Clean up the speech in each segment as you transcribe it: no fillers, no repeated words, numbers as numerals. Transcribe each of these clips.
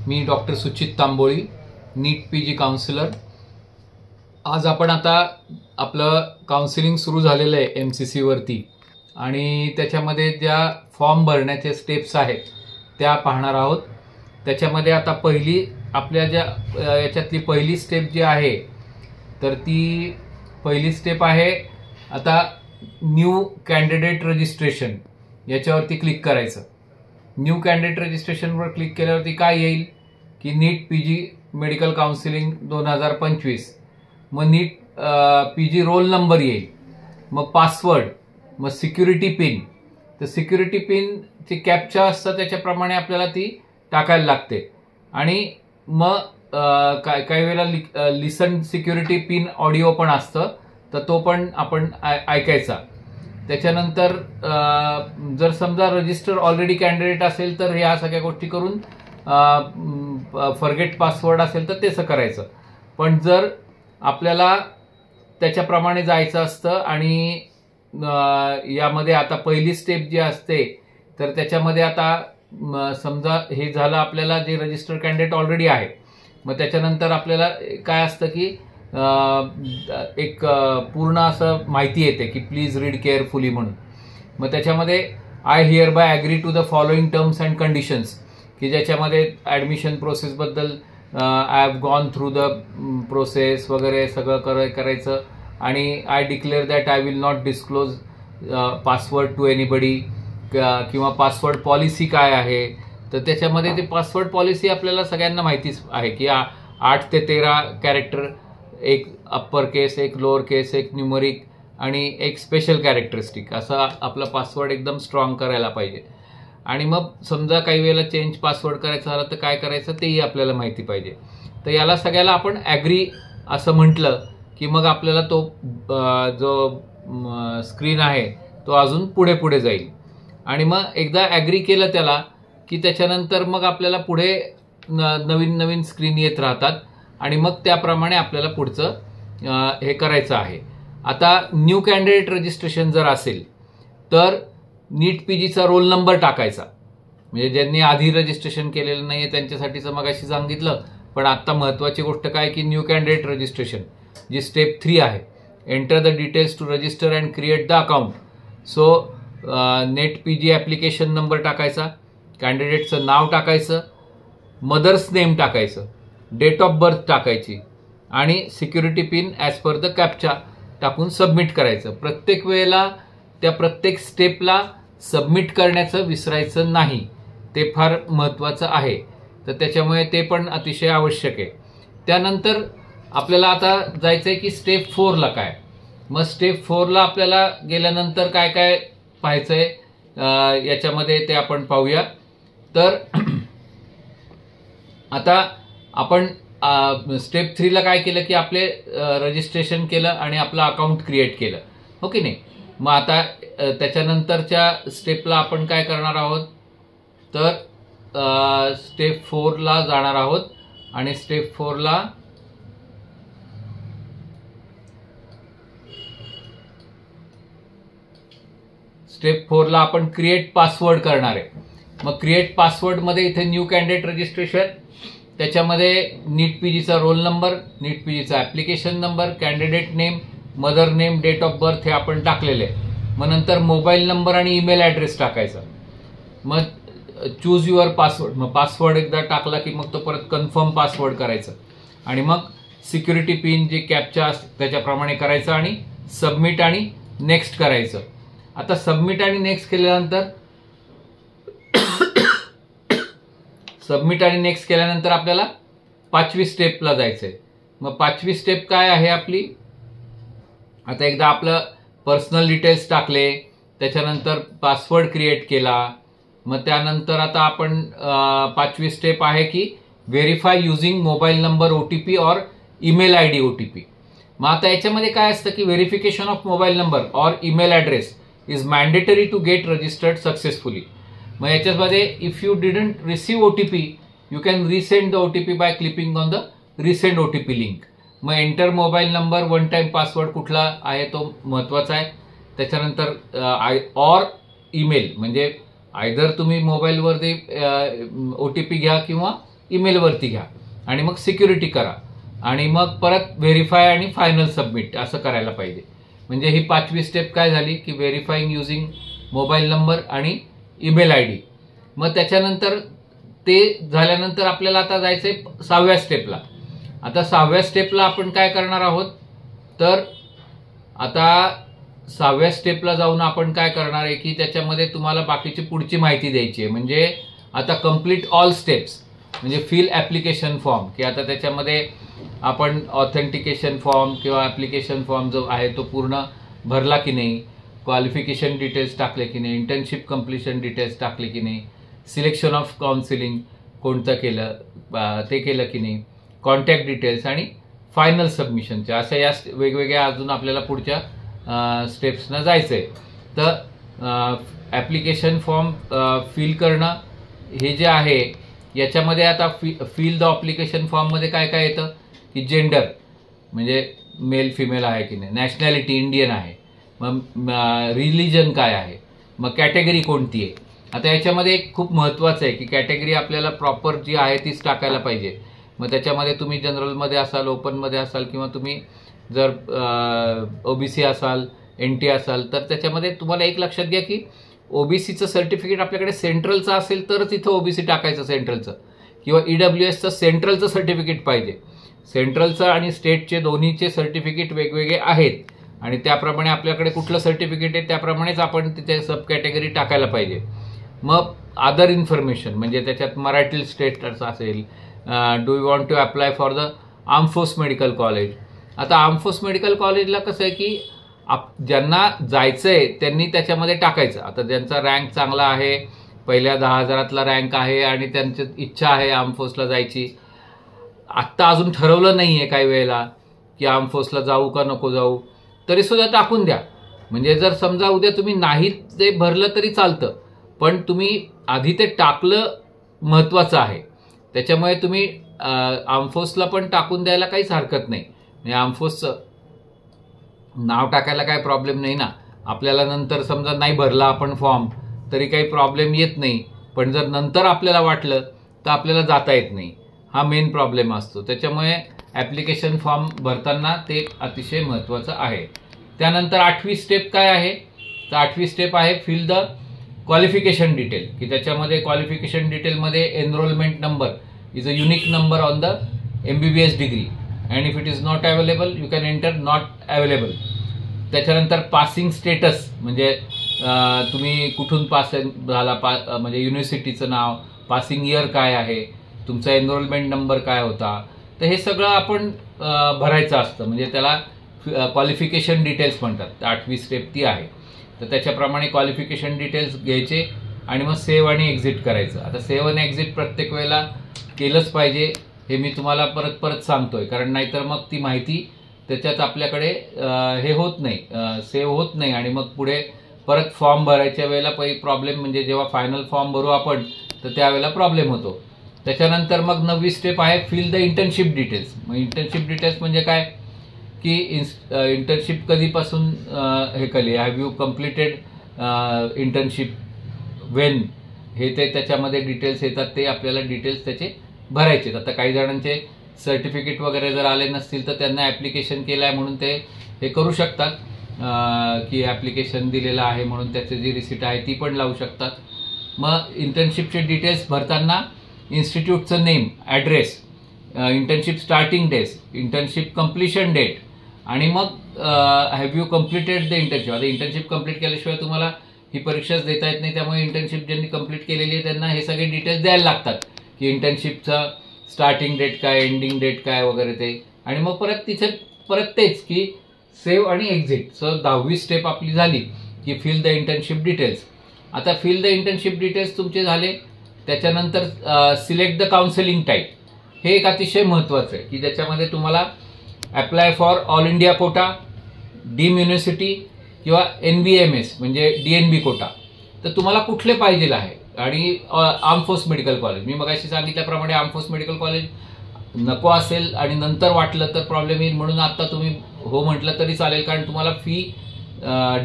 मी doctor सुचित तांबोळी, नीट PG counsellor. आज आपण आता आपलं काउन्सिलिंग सुरू झालेलं आहे MCC वरती आणि त्याच्यामध्ये ज्या फॉर्म भरण्याचे स्टेप्स आहेत त्या पाहणार आहोत। त्याच्यामध्ये आता पहिली आपल्या ज्या याच्यातली पहिली स्टेप जी आहे तर ती पहिली स्टेप आहे आता न्यू कॅन्डिडेट रजिस्ट्रेशन, याच्यावरती क्लिक करायचं। न्यू कॅन्डिडेट रजिस्ट्रेशनवर क्लिक केल्यावरती काय येईल की नीट पीजी मेडिकल काउन्सिलिंग 2025, मग नीट पीजी रोल नंबर येईल, मग पासवर्ड, मग सिक्युरिटी पिन। तर सिक्युरिटी पिन ची कॅप्चा असतं त्याच्याप्रमाणे आपल्याला ती टाकायला लागते आणि मग काही वेळेला लिसन सिक्युरिटी पिन ऑडिओ पण असतं, तर तो पण आपण ऐकायचा। त्याच्यानंतर जर समजा रजिस्टर ऑलरेडी कॅन्डिडेट असेल तर ह्या सगळ्या गोष्टी करून फॉरगेट पासवर्ड असेल तर तेच करायचं। पण जर आपल्याला त्याच्याप्रमाणे जायचं असतं आणि यामध्ये आता पहिली स्टेप जी असते तर त्याच्यामध्ये आता समजा हे झालं आपल्याला जे रजिस्टर कॅन्डिडेट ऑलरेडी आहे, मग त्याच्यानंतर आपल्याला काय असतं की एक पूर्ण असं माहिती येते की प्लीज रीड केअरफुली म्हणून। मग त्याच्यामध्ये I hereby agree to the following terms and conditions, की ज्याच्यामध्ये ॲडमिशन प्रोसेसबद्दल I have gone through the process वगैरे सगळं करायचं आणि I declare that I will not disclose password to anybody, किंवा पासवर्ड पॉलिसी काय आहे। तर त्याच्यामध्ये ते पासवर्ड पॉलिसी आपल्याला सगळ्यांना माहितीच आहे की 8 ते 13 कॅरेक्टर, एक अप्पर केस, एक लोअर केस, एक न्यूमरिक आणि एक स्पेशल कॅरेक्टरिस्टिक, असा आपला पासवर्ड एकदम स्ट्रॉंग करायला पाहिजे। आणि मग समजा काही वेळेला चेंज पासवर्ड करायचा झाला तर काय करायचं तेही आपल्याला माहिती पाहिजे। तर याला सगळ्याला आपण ॲग्री असं म्हटलं की मग आपल्याला तो जो स्क्रीन आहे तो अजून पुढे पुढे जाईल आणि मग एकदा ॲग्री केलं त्याला की त्याच्यानंतर मग आपल्याला पुढे नवीन नवीन स्क्रीन येत राहतात आणि मग त्याप्रमाणे आपल्याला पुढचं हे करायचं आहे। आता न्यू कॅन्डिडेट रजिस्ट्रेशन जर असेल तर नीट पीजीचा रोल नंबर टाकायचा, म्हणजे ज्यांनी आधी रजिस्ट्रेशन केलेलं नाही आहे त्यांच्यासाठीचं मगाशी सांगितलं। पण आता महत्त्वाची गोष्ट काय की न्यू कॅन्डिडेट रजिस्ट्रेशन जी स्टेप 3 आहे, enter the details to register and create the account. So net PG application number टाकायचा, कॅन्डिडेटचं नाव टाकायचं, मदर्स नेम टाकायचं, डेट ऑफ बर्थ टाकायची आणि security pin as per the captcha टाकून सबमिट करायचं। प्रत्येक वेळेला त्या प्रत्येक स्टेपला सबमिट करण्याचं विसरायचं नाही, ते फार महत्त्वाचं आहे। तर त्याच्यामुळे ते पण अतिशय आवश्यक आहे। त्यानंतर आपल्याला आता जायचं आहे की स्टेप 4ला काय। मग स्टेप 4ला आपल्याला गेल्यानंतर काय काय पाहायचं आहे याच्यामध्ये ते आपण पाहूया। तर आता आपण स्टेप 3ला काय केलं की आपले रजिस्ट्रेशन केलं आणि आपलं अकाउंट क्रिएट केलं, हो की नाही। मग आता त्याच्यानंतरच्या स्टेपला आपण काय करणार आहोत तर स्टेप 4ला जाणार आहोत आणि स्टेप 4ला आपण क्रिएट पासवर्ड करणार आहे। मग क्रिएट पासवर्डमध्ये इथे न्यू कॅन्डिडेट रजिस्ट्रेशन, त्याच्यामध्ये नीट पीजीचा रोल नंबर, नीट पीजीचा application number, candidate name, mother name, date of birth हे आपण टाकलेले आहे। मग नंतर मोबाईल नंबर आणि ईमेल ॲड्रेस टाकायचा। मग चूज युअर पासवर्ड, मग पासवर्ड एकदा टाकला की मग तो परत कन्फर्म पासवर्ड करायचा आणि मग सिक्युरिटी पिन जी कॅप्चा असते त्याच्याप्रमाणे करायचं आणि सबमिट आणि नेक्स्ट करायचं। आता सबमिट आणि नेक्स्ट केल्यानंतर आपल्याला 5वी स्टेपला जायचंय। मग 5वी स्टेप काय आहे आपली, आता एकदा आपलं पर्सनल डिटेल्स टाकले, त्याच्यानंतर पासवर्ड क्रिएट केला, मग त्यानंतर आता आपण 5वी स्टेप आहे की verify using mobile number OTP और ईमेल ID OTP। मग आता याच्यामध्ये काय असतं की व्हेरिफिकेशन ऑफ मोबाईल नंबर और email address is mandatory to get registered successfully. मग याच्यामध्ये if you didn't receive OTP you can resend the OTP by clicking on the resend OTP link. मग enter mobile number, one time password कुठला आहे तो महत्त्वाचा आहे। त्याच्यानंतर और ईमेल, म्हणजे आयदर तुम्ही मोबाईलवरती OTP घ्या किंवा ईमेलवरती घ्या आणि मग सिक्युरिटी करा आणि मग परत व्हेरीफाय आणि फायनल सबमिट असं करायला पाहिजे. म्हणजे ही 5वी स्टेप काय झाली की व्हेरीफाईंग युजिंग मोबाईल नंबर आणि ईमेल ID. मग त्याच्यानंतर ते झाल्यानंतर आपल्याला आता जायचंय 6व्या स्टेपला. आता 6व्या स्टेपला आपण काय करणार आहोत तर आता 6व्या स्टेपला जाऊन आपण काय करणार आहे की त्याच्यामध्ये तुम्हाला बाकीची पुढची माहिती द्यायची आहे. म्हणजे आता कंप्लीट ऑल स्टेप्स म्हणजे फिल ॲप्लिकेशन फॉर्म की आता त्याच्यामध्ये आपण ऑथेंटिकेशन फॉर्म किंवा ॲप्लिकेशन फॉर्म जो आहे तो पूर्ण भरला की नाही, क्वालिफिकेशन डिटेल्स टाकले की नाही, इंटर्नशिप कंप्लिशन डिटेल्स टाकले की नाही, सिलेक्शन ऑफ काउन्सिलिंग कोणतं केलं ते केलं की नाही, कॉन्टॅक्ट डिटेल्स आणि फायनल सबमिशनचे अशा या वेगवेगळ्या अजून आपल्याला पुढच्या स्टेप्सना जायचं आहे. तर ॲप्लिकेशन फॉर्म फिल करणं हे जे आहे याच्यामध्ये आता फिल द ॲप्लिकेशन फॉर्ममध्ये काय काय येतं की जेंडर म्हणजे मेल फिमेल आहे की नाही, नॅशनॅलिटी इंडियन आहे, मग रिलिजन काय आहे, मग कॅटेगरी कोणती आहे. आता याच्यामध्ये एक खूप महत्त्वाचं आहे की कॅटेगरी आपल्याला प्रॉपर जी आहे तीच टाकायला पाहिजे. मग त्याच्यामध्ये तुम्ही जनरलमध्ये असाल, ओपनमध्ये असाल किंवा तुम्ही जर OBC असाल, NT असाल तर त्याच्यामध्ये तुम्हाला एक लक्षात घ्या की OBCचं सर्टिफिकेट आपल्याकडे सेंट्रलचं असेल तरच इथं OBC टाकायचं सेंट्रलचं, किंवा EWSचं सेंट्रलचं सर्टिफिकेट पाहिजे. सेंट्रलचं आणि स्टेटचे दोन्हीचे सर्टिफिकेट वेगवेगळे आहेत आणि त्याप्रमाणे आपल्याकडे कुठलं सर्टिफिकेट आहे त्याप्रमाणेच आपण तिथे सब कॅटेगरी टाकायला पाहिजे. मग अदर इन्फॉर्मेशन म्हणजे त्याच्यात मराठी स्टेटस असेल, do you want to apply for the arm force medical college. आता आर्म फोर्स मेडिकल कॉलेजला कसं आहे की ज्यांना जायचं आहे त्यांनी त्याच्यामध्ये टाकायचं. आता ज्यांचा रँक चांगला आहे, पहिल्या 10,000तला रँक आहे आणि त्यांची इच्छा आहे आर्म फोर्सला जायची, आत्ता अजून ठरवलं नाही आहे काही वेळेला की आर्म फोर्सला जाऊ का नको जाऊ, तरीसुद्धा टाकून द्या. म्हणजे जर समजा उद्या तुम्ही नाही ते भरलं तरी चालतं, पण तुम्ही आधी ते टाकलं महत्त्वाचं आहे. त्याच्यामुळे तुम्ही आर्म फोर्सला पण टाकून द्यायला काहीच हरकत नाही. म्हणजे आर्म फोर्सचं नाव टाकायला काय प्रॉब्लेम नाही ना. आपल्याला नंतर समजा नाही भरला आपण फॉर्म तरी काही प्रॉब्लेम येत नाही, पण जर नंतर आपल्याला वाटलं तर आपल्याला जाता येत नाही, हा मेन प्रॉब्लेम असतो. त्याच्यामुळे ॲप्लिकेशन फॉर्म भरताना ते अतिशय महत्त्वाचं आहे. त्यानंतर 8वी स्टेप काय आहे तर 8वी स्टेप आहे फिल द क्वालिफिकेशन डिटेल की त्याच्यामध्ये क्वालिफिकेशन डिटेलमध्ये enrolment number is a unique number on the MBBS degree and if it is not available you can enter not available. त्याच्यानंतर पासिंग स्टेटस म्हणजे तुम्ही कुठून पास झाला, म्हणजे युनिव्हर्सिटीचं नाव, पासिंग इयर काय आहे, तुमचा एनरोलमेंट नंबर काय होता, तर हे सगळं आपण भरायचं असतं. म्हणजे त्याला क्वालिफिकेशन डिटेल्स म्हणतात. 8वी स्टेप ती आहे. तर त्याच्याप्रमाणे क्वालिफिकेशन डिटेल्स घ्यायचे आणि मग सेव्ह आणि एक्झिट करायचं. आता सेव्ह आणि एक्झिट प्रत्येक वेळेला केलंच पाहिजे हे मी तुम्हाला परत परत सांगतोय, कारण नाहीतर मग ती माहिती त्याच्यात आपल्याकडे हे होत नाही, सेव्ह होत नाही आणि मग पुढे परत फॉर्म भरायच्या वेळेला प्रॉब्लेम म्हणजे जेव्हा फायनल फॉर्म भरू आपण तर त्यावेळेला प्रॉब्लेम होतो. त्याच्यानंतर मग 9वी स्टेप आहे फिल द इंटर्नशिप डिटेल्स. मग इंटर्नशिप डिटेल्स म्हणजे काय की इंटर्नशिप कधीपासून हे केली, have you completed internship Wien, हे ते त्याच्यामध्ये डिटेल्स येतात, ते आपल्याला डिटेल्स त्याचे भरायचे. आता काही जणांचे सर्टिफिकेट वगैरे जर आले नसतील तर त्यांना ॲप्लिकेशन केलं आहे म्हणून ते हे करू शकतात की ॲप्लिकेशन दिलेलं आहे म्हणून त्याची जी रिसिट आहे ती पण लावू शकतात. मग इंटर्नशिपचे डिटेल्स भरताना इन्स्टिट्यूटचं name, address, internship starting date, internship completion date आणि मग have you completed the internship. आता इंटर्नशिप कम्प्लीट केल्याशिवाय तुम्हाला ही परीक्षाच देता येत नाही, त्यामुळे इंटर्नशिप ज्यांनी कम्प्लीट केलेली आहे त्यांना हे सगळे डिटेल्स द्यायला लागतात की इंटर्नशिपचा स्टार्टिंग डेट काय, एंडिंग डेट काय वगैरे ते. आणि मग परत तिथे परत तेच की सेव्ह आणि एक्झिट. सो 10वी स्टेप आपली झाली की फिल द इंटर्नशिप डिटेल्स. आता फिल द इंटर्नशिप डिटेल्स तुमचे झाले. त्याच्यानंतर सिलेक्ट द काउन्सिलिंग टाईप. हे एक अतिशय महत्त्वाचं आहे की ज्याच्यामध्ये तुम्हाला apply for all India quota, deem university किंवा NBMS म्हणजे DNB कोटा. तर तुम्हाला कुठले पाहिजे आहे. आणि आर्म फोर्स मेडिकल कॉलेज, मी मगाशी सांगितल्याप्रमाणे आर्म फोर्स मेडिकल कॉलेज नको असेल आणि नंतर वाटलं तर प्रॉब्लेम येईल म्हणून आता तुम्ही हो म्हटलं तरी चालेल, कारण तुम्हाला फी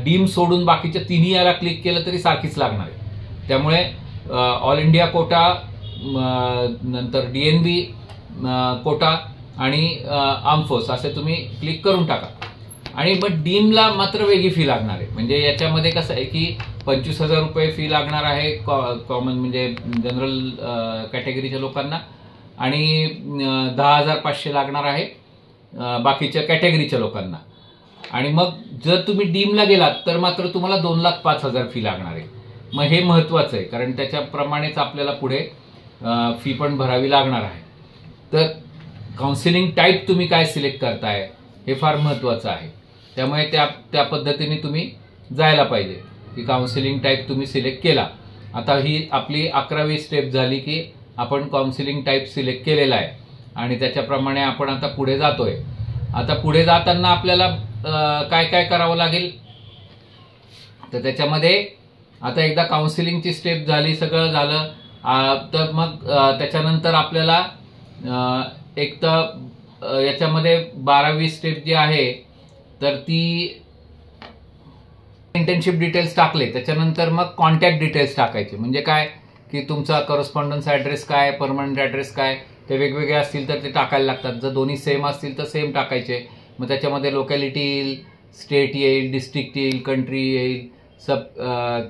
डीम सोडून बाकीच्या तिन्ही याला क्लिक केलं तरी सारखीच लागणार आहे. त्यामुळे ऑल इंडिया कोटा नंतर DNB कोटा आणि आर्मफोर्स असे तुम्ही क्लिक करून टाका. आणि मग डीमला मात्र वेगळी फी लागणार आहे. म्हणजे याच्यामध्ये कसं आहे की 25,000 रुपये फी लागणार आहे कॉमन म्हणजे जनरल कॅटेगरीच्या लोकांना, आणि 10,500 लागणार आहे बाकीच्या कॅटेगरीच्या लोकांना. आणि मग जर तुम्ही डीमला गेलात तर मात्र तुम्हाला 2,05,000 फी लागणार आहे. मग हे महत्वाचं आहे, कारण त्याच्याप्रमाणेच आपल्याला पुढे फी पण भरावी लागणार आहे. तर काउन्सिलिंग टाईप तुम्ही काय सिलेक्ट करताय हे फार महत्वाचं आहे. त्यामुळे त्या पद्धतीने तुम्ही जायला पाहिजे की काउन्सिलिंग टाईप तुम्ही सिलेक्ट केला. आता ही आपली 11वी स्टेप झाली की आपण काउन्सिलिंग टाईप सिलेक्ट केलेला आहे आणि त्याच्याप्रमाणे आपण आता पुढे जातोय. आता पुढे जाताना आपल्याला काय काय करावं लागेल, तर त्याच्यामध्ये आता एकदा काउन्सिलिंगची स्टेप झाली, सगळं झालं, तर मग त्याच्यानंतर आपल्याला एक तर याच्यामध्ये 12वी स्टेप जी आहे तर ती इंटर्नशिप डिटेल्स टाकले, त्याच्यानंतर मग कॉन्टॅक्ट डिटेल्स टाकायचे. म्हणजे काय की तुमचा करस्पॉन्डन्स ॲड्रेस काय, परमनंट ॲड्रेस काय, ते वेगवेगळे असतील तर ते टाकायला लागतात. जर दोन्ही सेम असतील तर सेम टाकायचे. मग त्याच्यामध्ये लोकॅलिटी येईल, स्टेट येईल, डिस्ट्रिक्ट येईल, कंट्री येईल, सब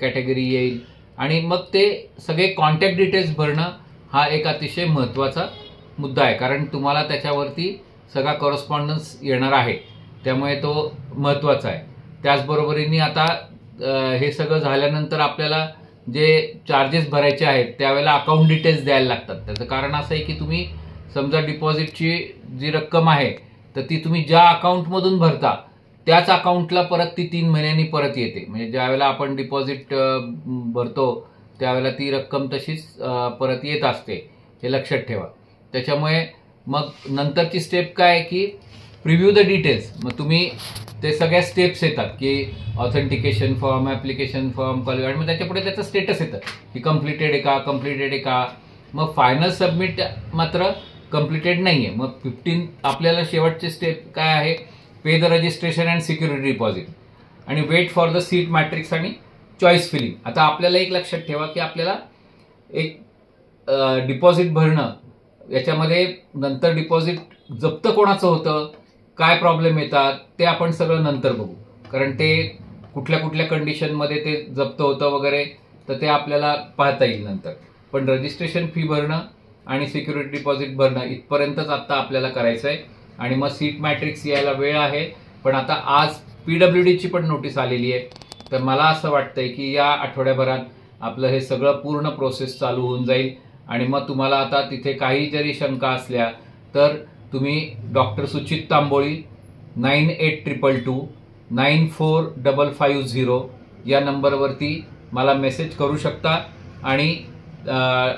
कॅटेगरी येईल, आणि मग ते सगळे कॉन्टॅक्ट डिटेल्स भरणं हा एक अतिशय महत्त्वाचा मुद्दा आहे, कारण तुम्हाला त्याच्यावरती सगळा करस्पॉन्डन्स येणार आहे, त्यामुळे तो महत्त्वाचा आहे. त्याचबरोबरीने आता हे सगळं झाल्यानंतर आपल्याला जे चार्जेस भरायचे आहेत त्यावेळेला अकाउंट डिटेल्स द्यायला लागतात. त्याचं कारण असं आहे की तुम्ही समजा डिपॉझिटची जी रक्कम आहे तर ती तुम्ही ज्या अकाउंटमधून भरता त्याच अकाउंटला परत ती 3 महिन्यांनी परत येते. म्हणजे ज्यावेळेला आपण डिपॉझिट भरतो त्यावेळेला ती रक्कम तशीच परत येत असते, हे लक्षात ठेवा. त्याच्यामुळे मग नंतरची स्टेप काय की प्रिव्ह्यू द डिटेल्स. मग तुम्ही ते सगळ्या स्टेप्स येतात की authentication form, application form, qualified, मग त्याच्यापुढे त्याचं स्टेटस येतं की कम्प्लिटेड आहे का, कम्प्लिटेड आहे का. मग फायनल सबमिट मात्र कम्प्लिटेड नाही आहे. मग 15 आपल्याला शेवटचे स्टेप काय आहे, pay the registration and security deposit आणि wait for the seat matrix आणि चॉईस फिलिंग. आता आपल्याला एक लक्षात ठेवा की आपल्याला एक डिपॉझिट भरणं, याच्यामध्ये नंतर डिपॉझिट जप्त कोणाचं होतं, काय प्रॉब्लेम येतात ते आपण सगळं नंतर बघू, कारण ते कुठल्या कुठल्या कंडिशनमध्ये ते जप्त होतं वगैरे तर ते आपल्याला पाहता येईल नंतर. पण रजिस्ट्रेशन फी भरणं आणि सिक्युरिटी डिपॉझिट भरणं इथपर्यंतच आता आपल्याला करायचं आहे. आणि मग सीट मॅट्रिक्स यायला वेळ आहे, पण आता आज PWDची पण नोटीस आलेली आहे. तर मला असं वाटतंय की या आठवड्याभरात आपलं हे सगळं पूर्ण प्रोसेस चालू होऊन जाईल. आणि मग तुम्हाला आता तिथे काही जरी शंका असल्या तर तुम्ही डॉक्टर सुचित तांबोळी 9822294550 या नंबरवरती मला मेसेज करू शकता. आणि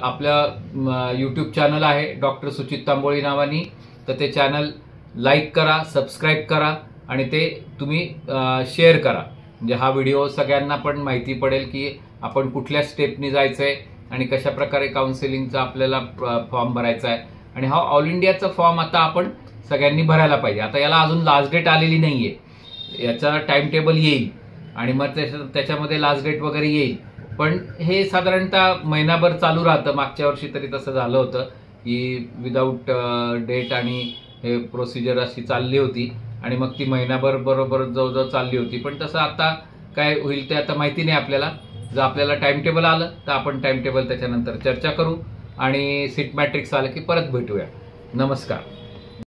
आपल्या यूट्यूब चॅनल आहे डॉक्टर सुचित तांबोळी नावानी, तर ते चॅनल लाईक करा, सबस्क्राईब करा आणि ते तुम्ही शेअर करा. म्हणजे हा व्हिडिओ सगळ्यांना पण माहिती पडेल की आपण कुठल्या स्टेपनी जायचं आहे आणि कशा प्रकारे काउन्सिलिंगचा आपल्याला फॉर्म भरायचा आहे. आणि हा ऑल इंडियाचा फॉर्म आता आपण सगळ्यांनी भरायला पाहिजे. आता याला अजून लास्ट डेट आलेली नाही आहे, याचा टाइम टेबल येईल आणि मग त्याच्यामध्ये लास्ट डेट वगैरे येईल. पण हे साधारणतः महिनाभर चालू राहतं. मागच्या वर्षी तरी तसं झालं होतं की विदाऊट डेट आणि हे प्रोसिजर अशी चालली होती आणि मग ती महिनाभर बरोबर जवळजवळ चालली होती. पण तसं आता काय होईल ते आता माहिती नाही आपल्याला. जर आपल्याला टाइम टेबल आलं तर आपण टाइम टेबल त्याच्यानंतर चर्चा करू आणि सीट मॅट्रिक्स आलं की परत भेटूया. नमस्कार.